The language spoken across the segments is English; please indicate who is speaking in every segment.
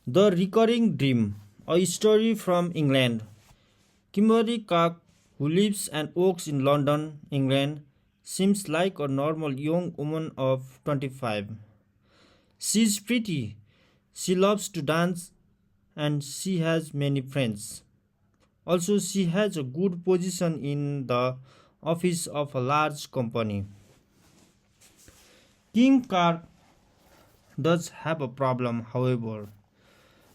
Speaker 1: The Recurring Dream, a story from England. Kimberly Clark, who lives and works in London, England, seems like a normal young woman of 25. She's pretty, she loves to dance, and she has many friends. Also, she has a good position in the office of a large company. Kim Clark does have a problem, however.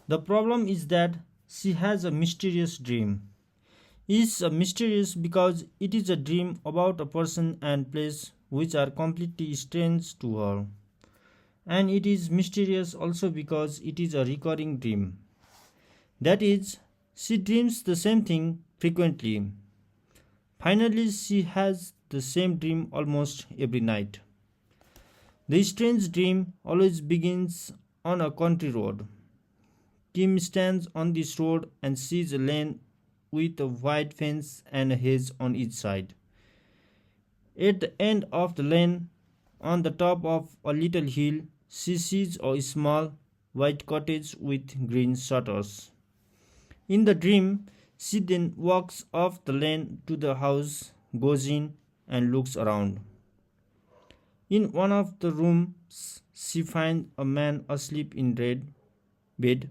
Speaker 1: The problem is that she has a mysterious dream. It's mysterious because it is a dream about a person and place which are completely strange to her. And it is mysterious also because it is a recurring dream. That is, she dreams the same thing frequently. Finally, she has the same dream almost every night. The strange dream always begins on a country road. Kim stands on this road and sees a lane with a white fence and a hedge on each side. At the end of the lane, on the top of a little hill, she sees a small white cottage with green shutters. In the dream, she then walks off the lane to the house, goes in, and looks around. In one of the rooms, she finds a man asleep in red bed.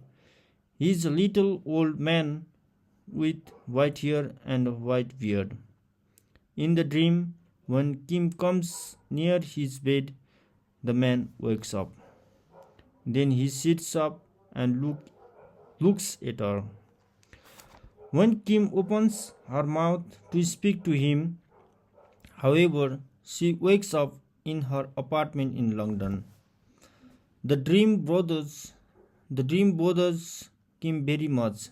Speaker 1: He is a little old man with white hair and a white beard. In the dream, when Kim comes near his bed, the man wakes up. Then he sits up and looks at her. When Kim opens her mouth to speak to him, however, she wakes up in her apartment in London. The dream bothers the dream bothers Kim very much.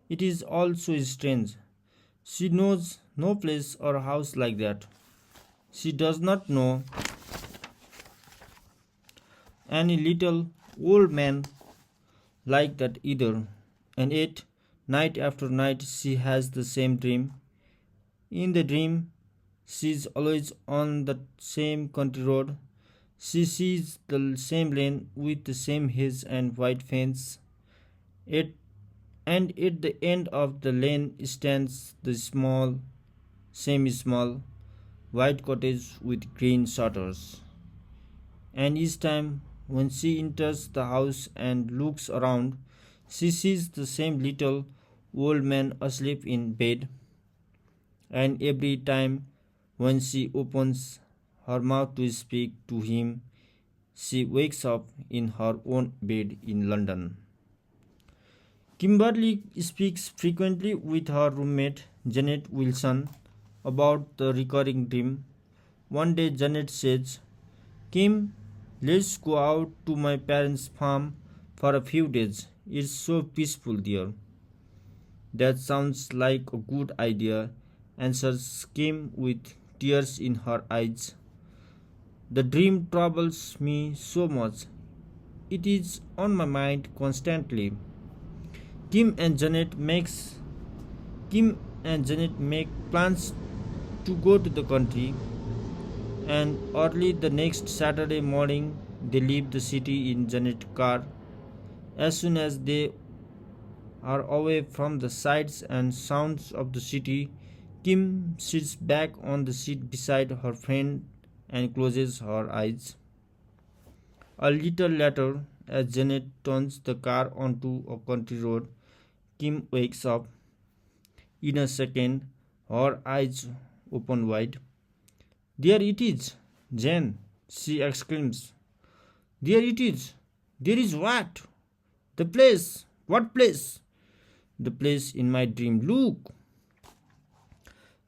Speaker 1: It is all so strange. She knows no place or house like that. She does not know any little old man like that either. And yet, night after night, she has the same dream. In the dream, she is always on the same country road. She sees the same lane with the same hedge and white fence. At, and at the end of the lane stands the semi-small, white cottage with green shutters. And each time when she enters the house and looks around, she sees the same little old man asleep in bed. And every time when she opens her mouth to speak to him, she wakes up in her own bed in London. Kimberly speaks frequently with her roommate Janet Wilson about the recurring dream. One day Janet says, Kim, let's go out to my parents' farm for a few days. It's so peaceful there. That sounds like a good idea, answers Kim with tears in her eyes. The dream troubles me so much. It is on my mind constantly. Kim and Janet makes Kim and Janet make plans to go to the country, and early the next Saturday morning they leave the city in Janet's car. As soon as they are away from the sights and sounds of the city, Kim sits back on the seat beside her friend and closes her eyes. A little later, as Janet turns the car onto a country road, Kim wakes up. In a second, her eyes open wide. There it is, Jen, she exclaims. There it is. There is what? The place. What place? The place in my dream. Look.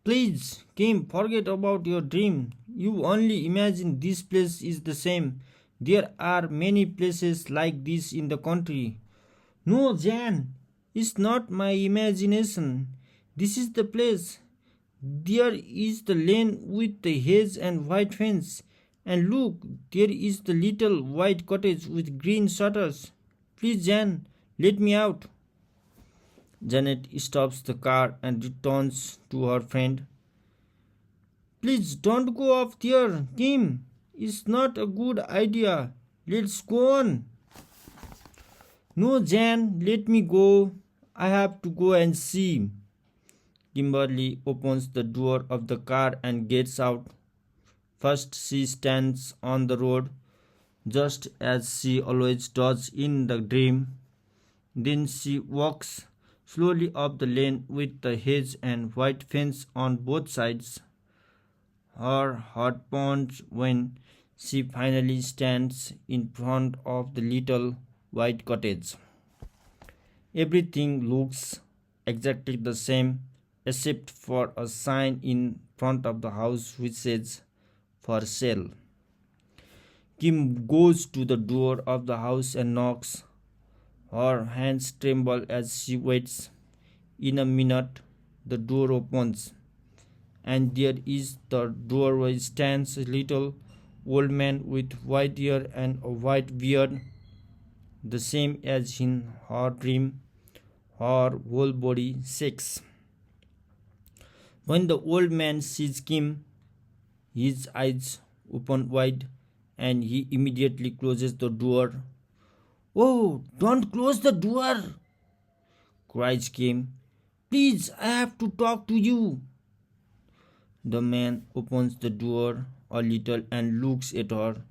Speaker 1: Please, Kim, forget about your dream. You only imagine this place is the same. There are many places like this in the country. No, Jan, it's not my imagination. This is the place. There is the lane with the hedge and white fence. And look, there is the little white cottage with green shutters. Please, Jan, let me out. Janet stops the car and returns to her friend. Please don't go off there, Kim. It's not a good idea. Let's go on. No, Jan, let me go. I have to go and see. Kimberly opens the door of the car and gets out. First, she stands on the road, just as she always does in the dream. Then she walks slowly up the lane with the hedge and white fence on both sides. Her heart pounds when she finally stands in front of the little white cottage. Everything looks exactly the same except for a sign in front of the house which says for sale. Kim goes to the door of the house and knocks. Her hands tremble as she waits. In a minute, the door opens, and there is the doorway stands a little old man with white hair and a white beard, the same as in her dream. Her whole body shakes. When the old man sees Kim, his eyes open wide and he immediately closes the door. "Oh, don't close the door!" cries Kim. "Please, I have to talk to you." The man opens the door a little and looks at her.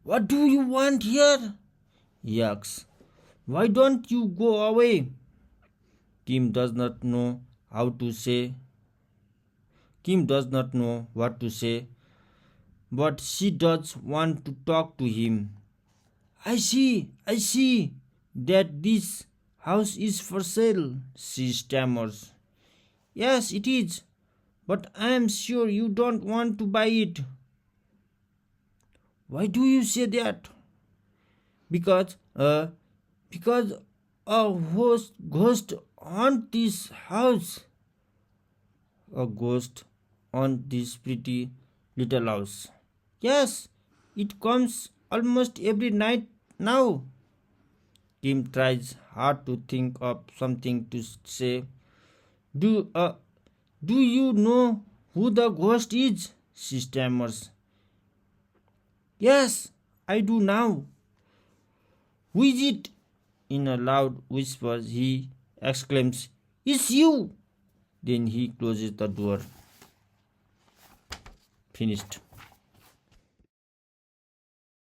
Speaker 1: "What do you want here?" he asks. "Why don't you go away?" Kim does not know how to say. Kim does not know what to say, but she does want to talk to him. I see that this house is for sale," she stammers. "Yes, it is, but I am sure you don't want to buy it." "Why do you say that?" Because, because a ghost haunt this house." "A ghost haunt this pretty little house?" "Yes, it comes almost every night now." Kim tries hard to think of something to say. Do, uh, do you know who the ghost is?" she stammers. "Yes, I do now." "Who is it?" In a loud whisper, he exclaims, "It's you!" Then he closes the door. Finished.